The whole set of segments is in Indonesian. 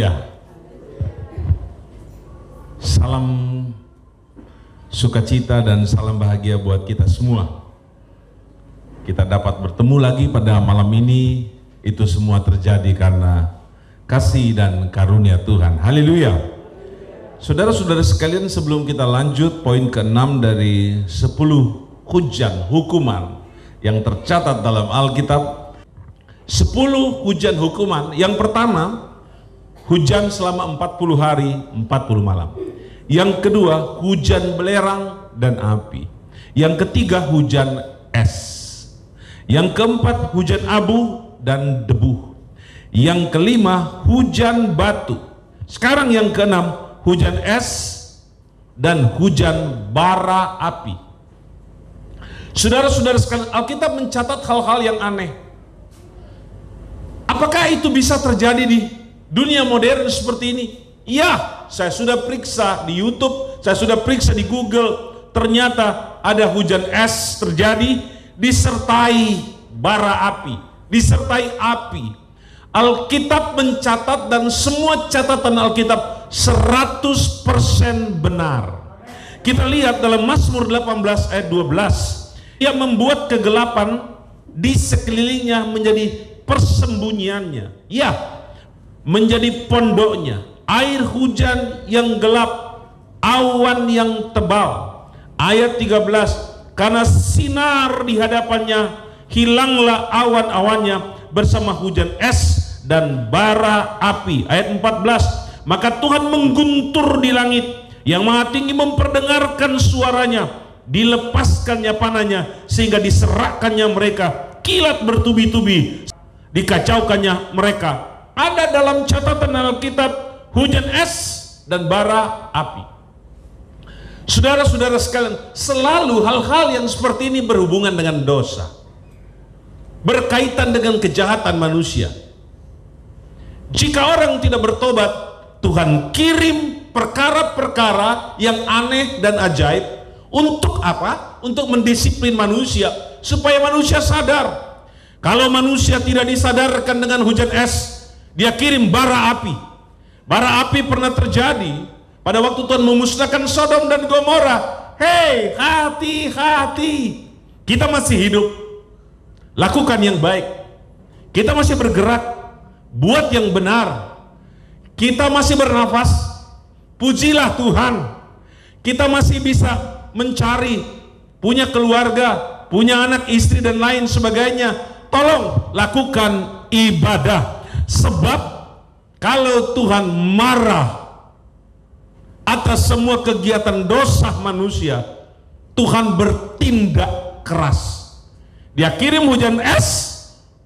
Haleluya. Salam sukacita dan salam bahagia buat kita semua. Kita dapat bertemu lagi pada malam ini. Itu semua terjadi karena kasih dan karunia Tuhan. Haleluya. Saudara-saudara sekalian, sebelum kita lanjut poin ke-6 dari 10 hujan hukuman yang tercatat dalam Alkitab. 10 hujan hukuman. Yang pertama, hujan selama 40 hari 40 malam. Yang kedua, hujan belerang dan api. Yang ketiga, hujan es. Yang keempat, hujan abu dan debu. Yang kelima, hujan batu. Sekarang yang keenam, hujan es dan hujan bara api. Saudara-saudara sekalian, Alkitab mencatat hal-hal yang aneh. Apakah itu bisa terjadi di dunia modern seperti ini? Ya, saya sudah periksa di YouTube, saya sudah periksa di Google. Ternyata ada hujan es terjadi disertai bara api, disertai api. Alkitab mencatat dan semua catatan Alkitab 100% benar. Kita lihat dalam Mazmur 18 ayat 12, ia membuat kegelapan di sekelilingnya menjadi persembunyiannya, ya, menjadi pondoknya. Air hujan yang gelap, awan yang tebal. Ayat 13, karena sinar di hadapannya, hilanglah awan-awannya bersama hujan es dan bara api. Ayat 14, maka Tuhan mengguntur di langit, yang Maha Tinggi memperdengarkan suaranya, dilepaskannya panahnya, sehingga diserahkannya mereka, kilat bertubi-tubi, dikacaukannya mereka. Ada dalam catatan Alkitab hujan es dan bara api. Saudara-saudara sekalian, selalu hal-hal yang seperti ini berhubungan dengan dosa, berkaitan dengan kejahatan manusia. Jika orang tidak bertobat, Tuhan kirim perkara-perkara yang aneh dan ajaib. Untuk apa? Untuk mendisiplin manusia, supaya manusia sadar. Kalau manusia tidak disadarkan dengan hujan es, dia kirim bara api. Bara api pernah terjadi pada waktu Tuhan memusnahkan Sodom dan Gomora. Hei, hati-hati. Kita masih hidup, lakukan yang baik. Kita masih bergerak, buat yang benar. Kita masih bernafas, pujilah Tuhan. Kita masih bisa mencari, punya keluarga, punya anak, istri dan lain sebagainya. Tolong lakukan ibadah. Sebab kalau Tuhan marah atas semua kegiatan dosa manusia, Tuhan bertindak keras. Dia kirim hujan es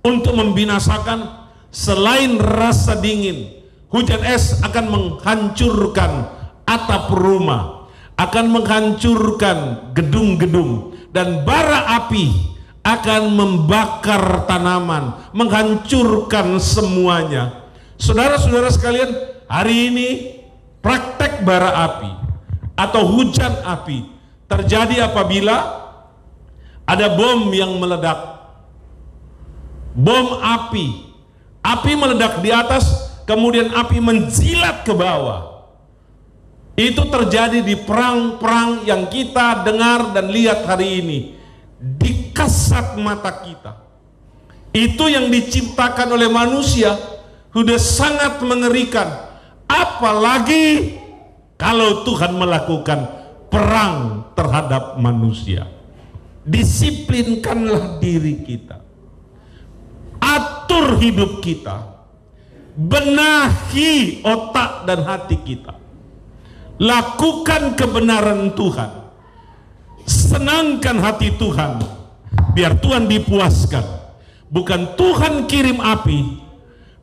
untuk membinasakan. Selain rasa dingin, hujan es akan menghancurkan atap rumah, akan menghancurkan gedung-gedung, dan bara api akan membakar tanaman, menghancurkan semuanya. Saudara-saudara sekalian, hari ini praktek bara api atau hujan api terjadi apabila ada bom yang meledak. Bom api, api meledak di atas, kemudian api menjilat ke bawah. Itu terjadi di perang-perang yang kita dengar dan lihat hari ini, di kasat mata kita. Itu yang diciptakan oleh manusia sudah sangat mengerikan. Apalagi kalau Tuhan melakukan perang terhadap manusia. Disiplinkanlah diri kita, atur hidup kita, benahi otak dan hati kita, lakukan kebenaran Tuhan, senangkan hati Tuhan, biar Tuhan dipuaskan. Bukan Tuhan kirim api,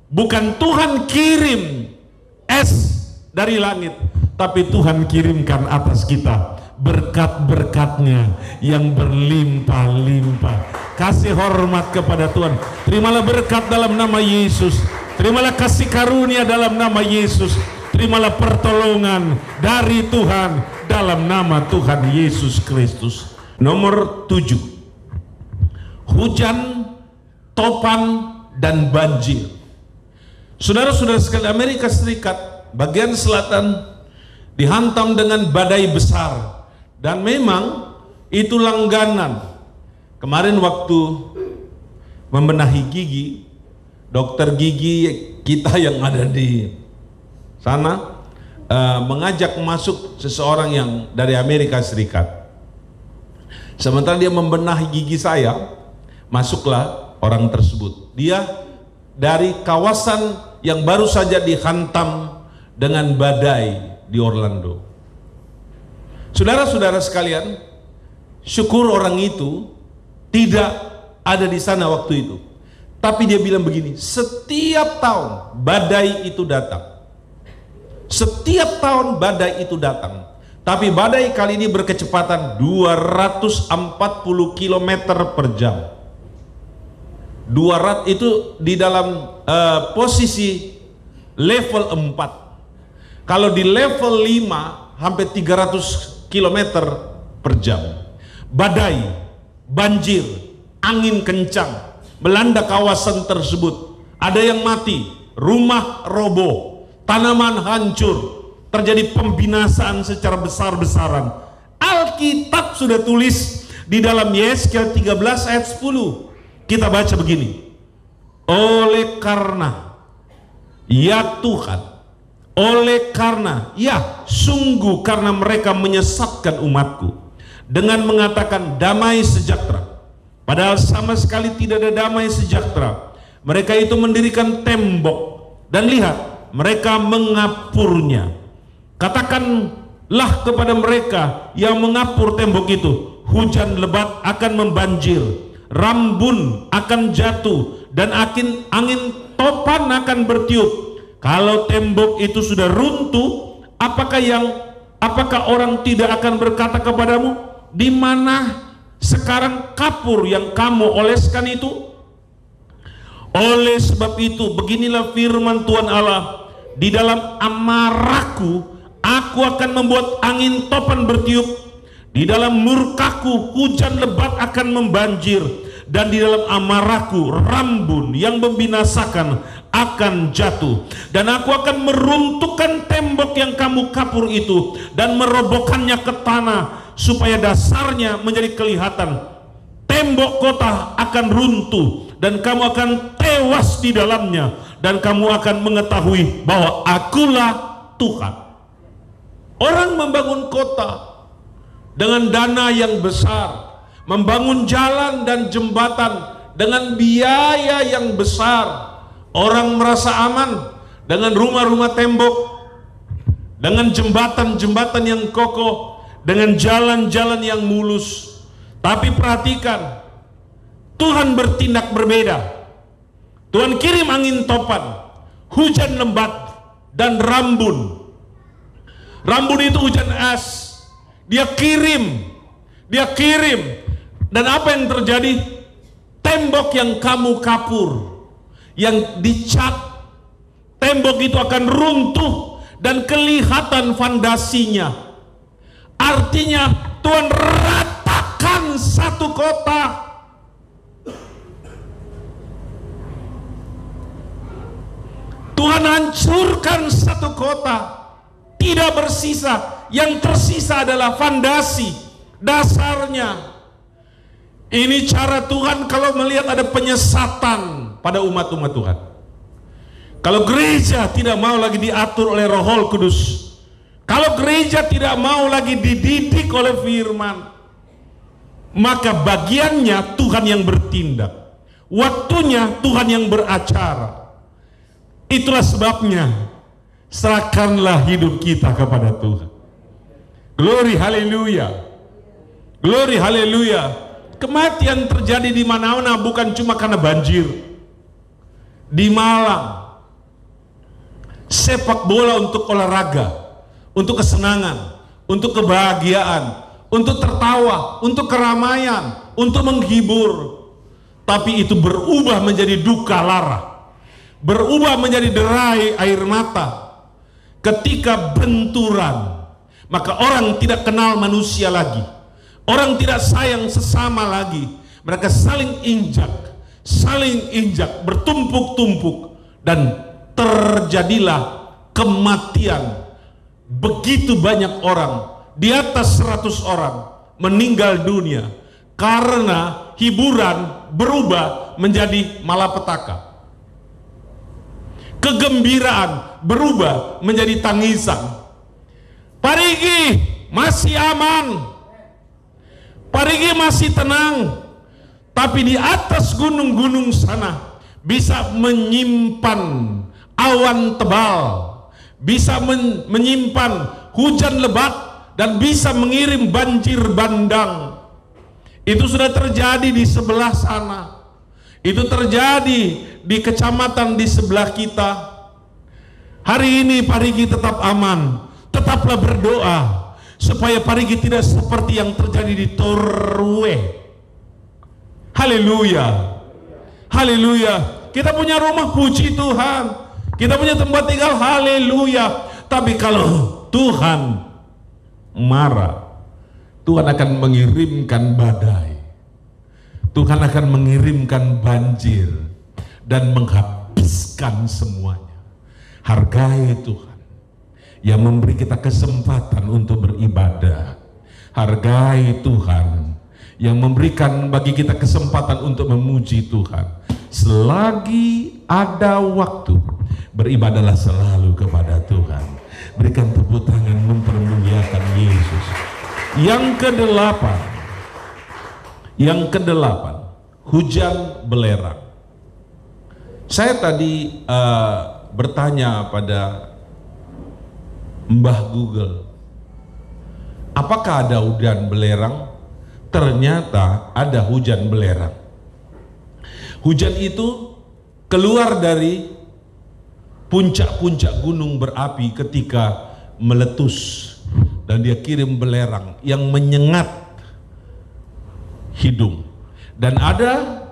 bukan Tuhan kirim es dari langit, tapi Tuhan kirimkan atas kita berkat-berkatnya yang berlimpah-limpah. Kasih hormat kepada Tuhan. Terimalah berkat dalam nama Yesus. Terimalah kasih karunia dalam nama Yesus. Terimalah pertolongan dari Tuhan dalam nama Tuhan Yesus Kristus. Nomor 7, hujan, topan, dan banjir. Saudara-saudara sekalian, Amerika Serikat bagian selatan dihantam dengan badai besar, dan memang itu langganan. Kemarin waktu membenahi gigi, dokter gigi kita yang ada di sana mengajak masuk seseorang yang dari Amerika Serikat. Sementara dia membenahi gigi saya, masuklah orang tersebut. Dia dari kawasan yang baru saja dihantam dengan badai di Orlando. Saudara-saudara sekalian, syukur orang itu tidak ada di sana waktu itu. Tapi dia bilang begini, setiap tahun badai itu datang. Setiap tahun badai itu datang. Tapi badai kali ini berkecepatan 240 km per jam. 200 itu di dalam posisi level 4. Kalau di level 5 hampir 300 km per jam. Badai, banjir, angin kencang melanda kawasan tersebut. Ada yang mati, rumah roboh, tanaman hancur, terjadi pembinasaan secara besar-besaran. Alkitab sudah tulis di dalam Yesaya 13 ayat 10. Kita baca begini. Oleh karena, ya Tuhan, oleh karena, ya sungguh karena mereka menyesatkan umatku dengan mengatakan damai sejahtera, padahal sama sekali tidak ada damai sejahtera. Mereka itu mendirikan tembok, dan lihat mereka mengapurnya. Katakanlah kepada mereka yang mengapur tembok itu, hujan lebat akan membanjir, rambun akan jatuh, dan angin topan akan bertiup. Kalau tembok itu sudah runtuh, apakah orang tidak akan berkata kepadamu, di mana sekarang kapur yang kamu oleskan itu? Oleh sebab itu, beginilah firman Tuhan Allah, di dalam amarahku aku akan membuat angin topan bertiup, di dalam murkaku hujan lebat akan membanjir, dan di dalam amarahku rambun yang membinasakan akan jatuh. Dan aku akan meruntuhkan tembok yang kamu kapur itu dan merobohkannya ke tanah, supaya dasarnya menjadi kelihatan. Tembok kota akan runtuh dan kamu akan tewas di dalamnya, dan kamu akan mengetahui bahwa akulah Tuhan. Orang membangun kota dengan dana yang besar, membangun jalan dan jembatan dengan biaya yang besar. Orang merasa aman dengan rumah-rumah tembok, dengan jembatan-jembatan yang kokoh, dengan jalan-jalan yang mulus. Tapi perhatikan, Tuhan bertindak berbeda. Tuhan kirim angin topan, hujan lebat, dan rambun. Rambun itu hujan es. Dia kirim. Dan apa yang terjadi? Tembok yang kamu kapur, yang dicat, tembok itu akan runtuh dan kelihatan fondasinya. Artinya Tuhan ratakan satu kota. Tuhan hancurkan satu kota, tidak bersisa. Yang tersisa adalah fondasi, dasarnya. Ini cara Tuhan kalau melihat ada penyesatan pada umat-umat Tuhan. Kalau gereja tidak mau lagi diatur oleh Roh Kudus, kalau gereja tidak mau lagi dididik oleh firman, maka bagiannya Tuhan yang bertindak, waktunya Tuhan yang beracara. Itulah sebabnya serahkanlah hidup kita kepada Tuhan. Glory haleluya. Glory haleluya. Kematian terjadi di mana-mana, bukan cuma karena banjir. Di Malang, sepak bola untuk olahraga, untuk kesenangan, untuk kebahagiaan, untuk tertawa, untuk keramaian, untuk menghibur. Tapi itu berubah menjadi duka lara, berubah menjadi derai air mata. Ketika benturan, maka orang tidak kenal manusia lagi. Orang tidak sayang sesama lagi. Mereka saling injak, bertumpuk-tumpuk, dan terjadilah kematian. Begitu banyak orang, di atas 100 orang meninggal dunia karena hiburan berubah menjadi malapetaka. Kegembiraan berubah menjadi tangisan. Parigi masih aman, Parigi masih tenang, tapi di atas gunung-gunung sana bisa menyimpan awan tebal, bisa menyimpan hujan lebat, dan bisa mengirim banjir bandang. Itu sudah terjadi di sebelah sana. Itu terjadi di kecamatan di sebelah kita. Hari ini Parigi tetap aman. Tetaplah berdoa supaya Parigi tidak seperti yang terjadi di Torue. Haleluya. Haleluya. Kita punya rumah, puji Tuhan. Kita punya tempat tinggal, haleluya. Tapi kalau Tuhan marah, Tuhan akan mengirimkan badai, Tuhan akan mengirimkan banjir dan menghabiskan semuanya. Hargai Tuhan yang memberi kita kesempatan untuk beribadah. Hargai Tuhan yang memberikan bagi kita kesempatan untuk memuji Tuhan. Selagi ada waktu, beribadahlah selalu kepada Tuhan. Berikan tepuk tangan mempermuliakan Yesus. Yang kedelapan, hujan belerang. Saya tadi bertanya pada Mbah Google, apakah ada hujan belerang? Ternyata ada hujan belerang. Hujan itu keluar dari puncak-puncak gunung berapi ketika meletus, dan dia kirim belerang yang menyengat hidung, dan ada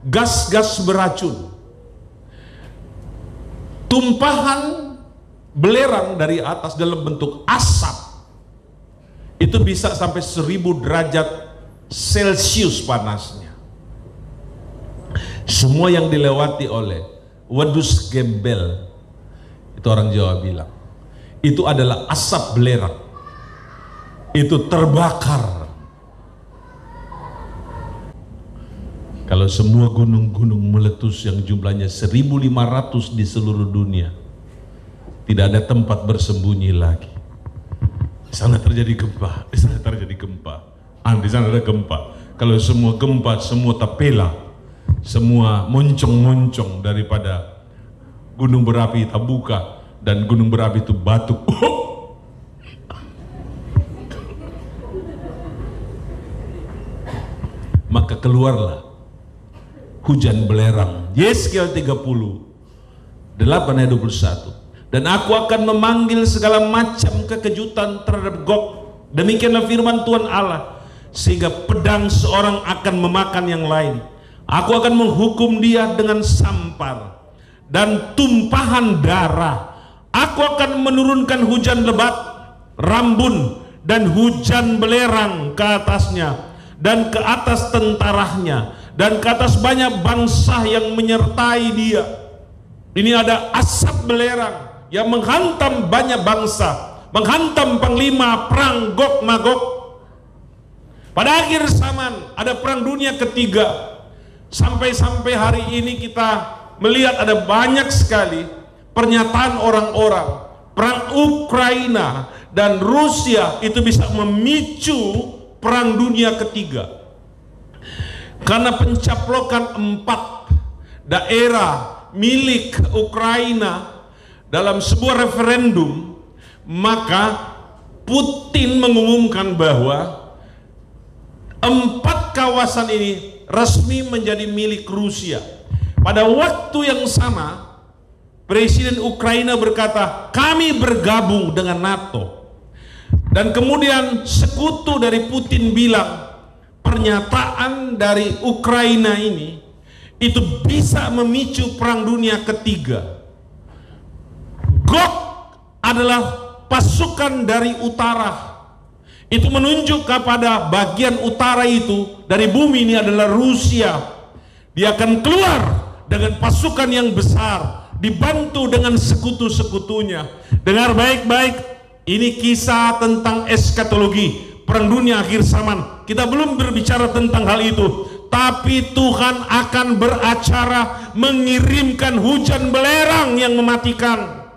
gas-gas beracun. Tumpahan belerang dari atas dalam bentuk asap itu bisa sampai 1000 derajat Celcius panasnya. Semua yang dilewati oleh wedus gembel, itu orang Jawa bilang, itu adalah asap belerang. Itu terbakar. Kalau semua gunung-gunung meletus yang jumlahnya 1500 di seluruh dunia, tidak ada tempat bersembunyi lagi. Di sana terjadi gempa, di sana terjadi gempa, di sana ada gempa. Kalau semua gempa, semua tapela, semua moncong-moncong daripada gunung berapi terbuka, dan gunung berapi itu batuk. Maka keluarlah hujan belerang. Yeskiel 30 8 ayat 21. Dan aku akan memanggil segala macam kekejutan terhadap Gog. Demikianlah firman Tuhan Allah, sehingga pedang seorang akan memakan yang lain. Aku akan menghukum dia dengan sampar dan tumpahan darah. Aku akan menurunkan hujan lebat, rambun, dan hujan belerang ke atasnya, dan ke atas tentaranya, dan ke atas banyak bangsa yang menyertai dia. Ini ada asap belerang yang menghantam banyak bangsa, menghantam panglima perang Gog Magog. Pada akhir zaman ada perang dunia ketiga. Sampai hari ini kita melihat ada banyak sekali pernyataan orang-orang perang Ukraina dan Rusia itu bisa memicu perang dunia ketiga, karena pencaplokan 4 daerah milik Ukraina dalam sebuah referendum. Maka Putin mengumumkan bahwa 4 kawasan ini resmi menjadi milik Rusia. Pada waktu yang sama, Presiden Ukraina berkata, kami bergabung dengan NATO. Dan kemudian sekutu dari Putin bilang, pernyataan dari Ukraina ini itu bisa memicu perang dunia ketiga. Gog adalah pasukan dari utara. Itu menunjuk kepada bagian utara itu dari bumi ini adalah Rusia. Dia akan keluar dengan pasukan yang besar dibantu dengan sekutu-sekutunya. Dengar baik-baik, ini kisah tentang eskatologi, perang dunia akhir zaman. Kita belum berbicara tentang hal itu, tapi Tuhan akan beracara mengirimkan hujan belerang yang mematikan,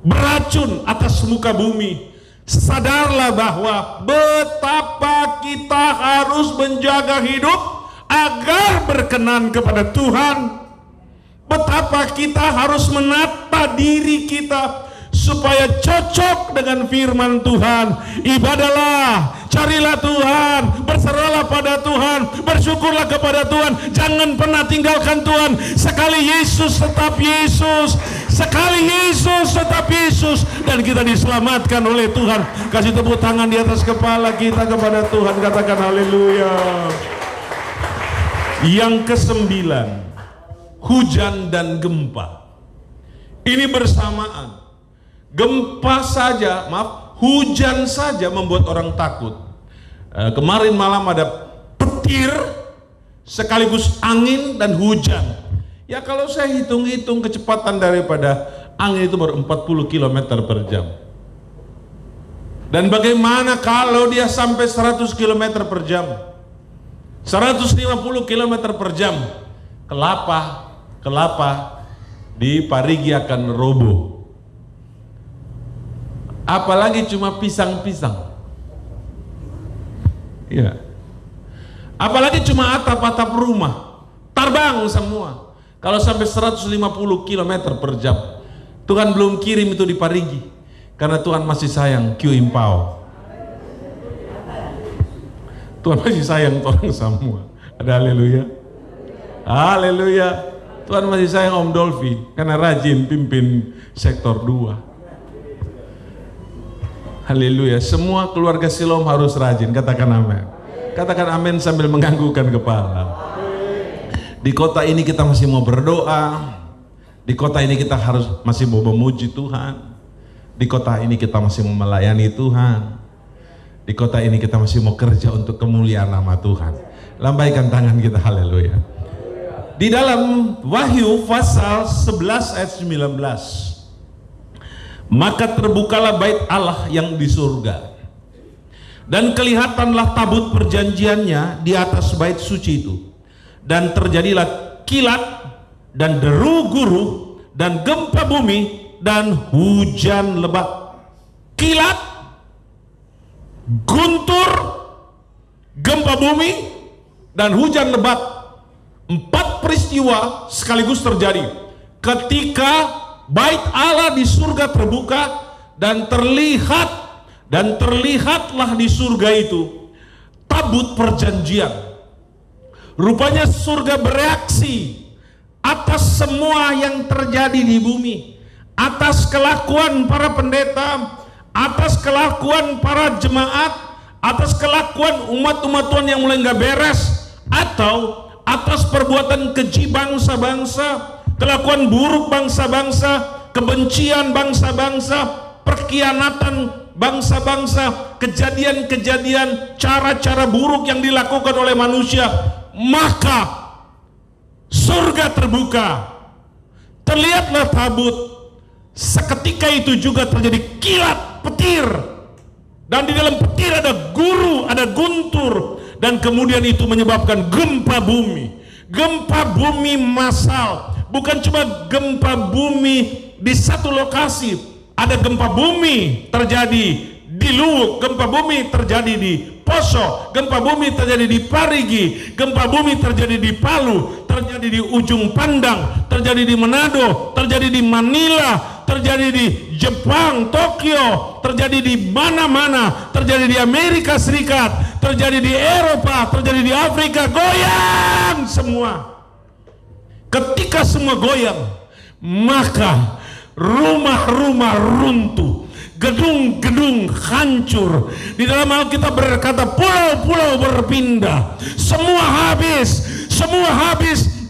beracun atas muka bumi. Sadarlah bahwa betapa kita harus menjaga hidup agar berkenan kepada Tuhan. Betapa kita harus menata diri kita supaya cocok dengan firman Tuhan. Ibadahlah, carilah Tuhan, berserahlah pada Tuhan, bersyukurlah kepada Tuhan, jangan pernah tinggalkan Tuhan. Sekali Yesus tetap Yesus, sekali Yesus tetap Yesus, dan kita diselamatkan oleh Tuhan. Kasih tepuk tangan di atas kepala kita kepada Tuhan, katakan haleluya. Yang ke-9, hujan dan gempa. Ini bersamaan. Gempa saja, hujan saja membuat orang takut. Kemarin malam ada petir sekaligus angin dan hujan. Ya kalau saya hitung-hitung kecepatan daripada angin itu baru 40 km per jam. Dan bagaimana kalau dia sampai 100 km per jam? 150 km per jam. Kelapa di Parigi akan roboh. Apalagi cuma pisang-pisang. Ya. Apalagi cuma atap-atap rumah, terbang semua. Kalau sampai 150 km per jam, Tuhan belum kirim itu di Parigi, karena Tuhan masih sayang Q Impao. Tuhan masih sayang orang semua. Ada haleluya. Haleluya. Tuhan masih sayang Om Dolphy karena rajin pimpin sektor 2. Haleluya. Semua keluarga Siloam harus rajin. Katakan amin. Katakan amin sambil menganggukkan kepala. Di kota ini kita masih mau berdoa. Di kota ini kita masih mau memuji Tuhan. Di kota ini kita masih mau melayani Tuhan. Di kota ini kita masih mau kerja untuk kemuliaan nama Tuhan. Lambaikan tangan kita, haleluya. Di dalam Wahyu pasal 11 ayat 19. Maka terbukalah bait Allah yang di surga, dan kelihatanlah tabut perjanjiannya di atas bait suci itu, dan terjadilah kilat dan deru guru dan gempa bumi dan hujan lebat. Kilat, guntur, gempa bumi dan hujan lebat. 4 peristiwa sekaligus terjadi ketika bait Allah di surga terbuka, dan terlihatlah di surga itu tabut perjanjian. Rupanya surga bereaksi atas semua yang terjadi di bumi, atas kelakuan para pendeta, atas kelakuan para jemaat, atas kelakuan umat-umat Tuhan yang mulai nggak beres, atau atas perbuatan keji bangsa-bangsa, kelakuan buruk bangsa-bangsa, kebencian bangsa-bangsa, perkhianatan bangsa-bangsa, kejadian-kejadian, cara-cara buruk yang dilakukan oleh manusia. Maka surga terbuka, terlihatlah tabut. Seketika itu juga terjadi kilat, petir, dan di dalam petir ada guru, ada guntur, dan kemudian itu menyebabkan gempa bumi. Gempa bumi massal. Bukan cuma gempa bumi di satu lokasi, ada gempa bumi terjadi di Luwuk, gempa bumi terjadi di Poso, gempa bumi terjadi di Parigi, gempa bumi terjadi di Palu, terjadi di Ujung Pandang, terjadi di Manado, terjadi di Manila, terjadi di Jepang, Tokyo, terjadi di mana-mana, terjadi di Amerika Serikat, terjadi di Eropa, terjadi di Afrika. Goyang semua. Ketika semua goyang, maka rumah-rumah runtuh, gedung-gedung hancur. Di dalam Alkitab berkata pulau-pulau berpindah, semua habis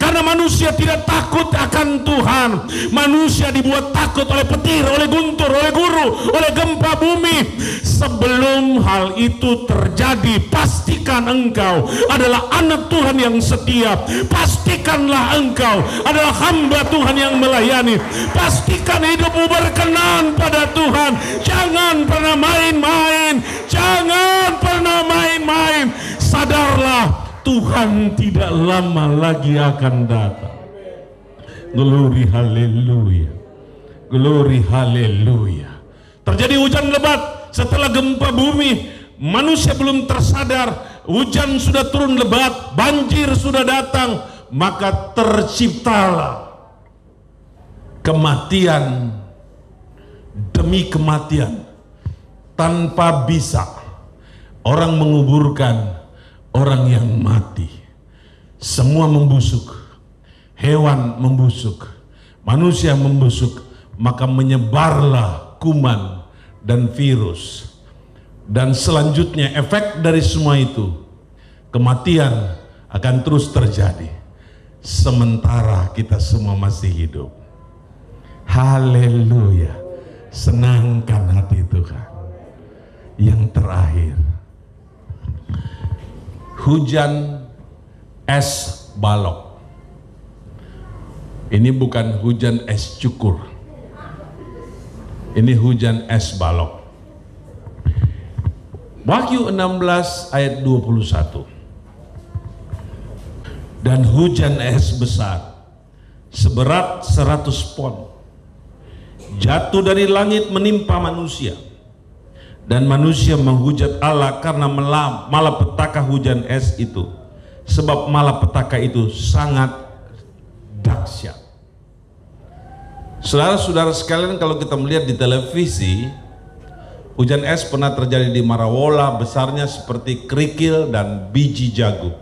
Karena manusia tidak takut akan Tuhan. Manusia dibuat takut oleh petir, oleh guntur, oleh guru, oleh gempa bumi. Sebelum hal itu terjadi, pastikan engkau adalah anak Tuhan yang setia. Pastikanlah engkau adalah hamba Tuhan yang melayani. Pastikan hidupmu berkenan pada Tuhan. Jangan pernah main-main. Jangan pernah main-main. Sadarlah, Tuhan tidak lama lagi akan datang. Glory haleluya. Glory haleluya. Terjadi hujan lebat setelah gempa bumi. Manusia belum tersadar, hujan sudah turun lebat, banjir sudah datang, maka terciptalah kematian demi kematian. Tanpa bisa orang menguburkan orang yang mati. Semua membusuk, hewan membusuk, manusia membusuk, maka menyebarlah kuman dan virus. Dan selanjutnya efek dari semua itu, kematian akan terus terjadi sementara kita semua masih hidup. Haleluya. Senangkan hati Tuhan. Yang terakhir, hujan es balok. Ini bukan hujan es cukur. Ini hujan es balok. Wahyu 16 ayat 21. Dan hujan es besar seberat 100 pon jatuh dari langit menimpa manusia. Dan manusia menghujat Allah karena malapetaka hujan es itu. Sebab malapetaka itu sangat dahsyat. Saudara-saudara sekalian, kalau kita melihat di televisi, hujan es pernah terjadi di Marawola, besarnya seperti kerikil dan biji jagung.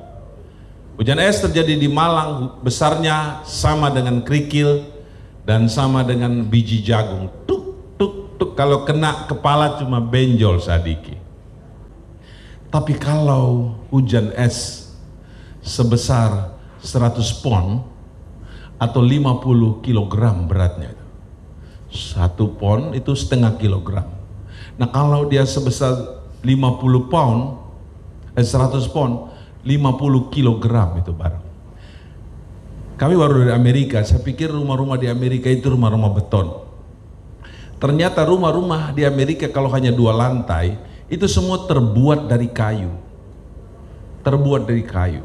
Hujan es terjadi di Malang, besarnya sama dengan kerikil dan sama dengan biji jagung. Tuk, kalau kena kepala cuma benjol sadiki. Tapi kalau hujan es sebesar 100 pon atau 50 kilogram beratnya, 1 pon itu setengah kilogram. Nah kalau dia sebesar 50 pound, 100 pon, 50 kilogram itu barang. Kami baru dari Amerika, saya pikir rumah-rumah di Amerika itu rumah-rumah beton. Ternyata rumah-rumah di Amerika kalau hanya 2 lantai, itu semua terbuat dari kayu. Terbuat dari kayu.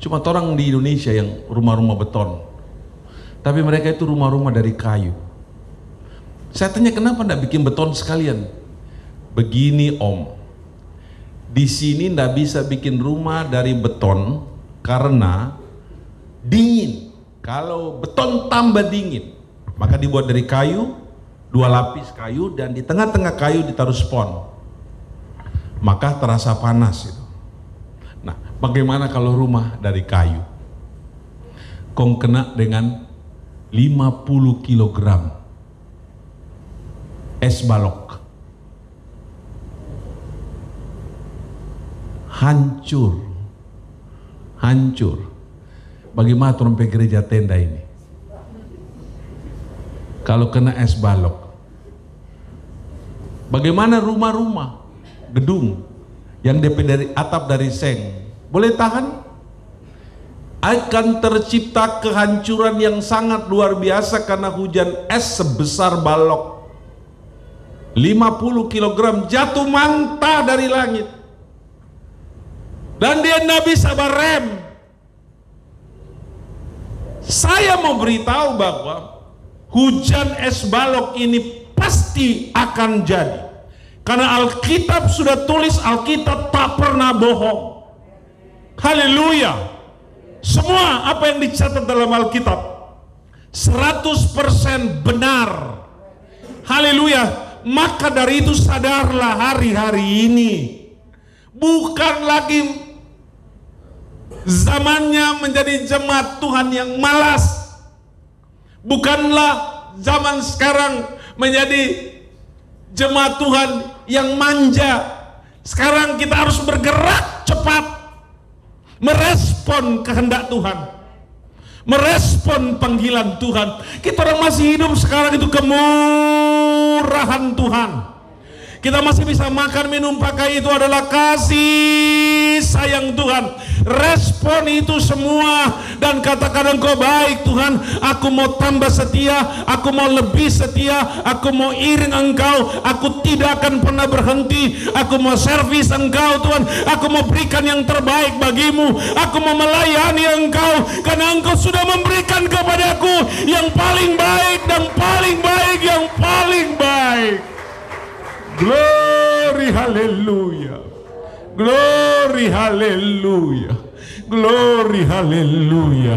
Cuma orang di Indonesia yang rumah-rumah beton. Tapi mereka itu rumah-rumah dari kayu. Saya tanya kenapa enggak bikin beton sekalian? Begini Om, di sini enggak bisa bikin rumah dari beton karena dingin. Kalau beton tambah dingin, maka dibuat dari kayu, 2 lapis kayu, dan di tengah-tengah kayu ditaruh spon, maka terasa panas itu. Nah, bagaimana kalau rumah dari kayu? Kong kena dengan 50 kilogram es balok, hancur. Bagaimana trompet gereja tenda ini kalau kena es balok? Bagaimana rumah-rumah, gedung yang DP dari atap dari seng boleh tahan? Akan tercipta kehancuran yang sangat luar biasa karena hujan es sebesar balok. 50 kilogram jatuh mantah dari langit. Dan dia tidak bisa berem. Saya mau beritahu bahwa hujan es balok ini pasti akan jadi. Karena Alkitab sudah tulis, Alkitab tak pernah bohong. Haleluya. Semua apa yang dicatat dalam Alkitab 100% benar. Haleluya. Maka dari itu sadarlah hari-hari ini bukan lagi zamannya menjadi jemaat Tuhan yang malas. Bukanlah zaman sekarang menjadi jemaat Tuhan yang manja. Sekarang kita harus bergerak cepat merespon kehendak Tuhan. merespon panggilan Tuhan. Kita orang masih hidup sekarang itu kemurahan Tuhan. Kita masih bisa makan, minum, pakai, itu adalah kasih sayang Tuhan. Respon itu semua dan katakan engkau baik Tuhan, aku mau tambah setia, aku mau lebih setia, aku mau iring engkau, aku tidak akan pernah berhenti, aku mau servis engkau Tuhan, aku mau berikan yang terbaik bagimu, aku mau melayani engkau, karena engkau sudah memberikan kepadaku yang paling baik dan paling baik yang paling baik. Glory haleluya. Glory haleluya. Glory haleluya.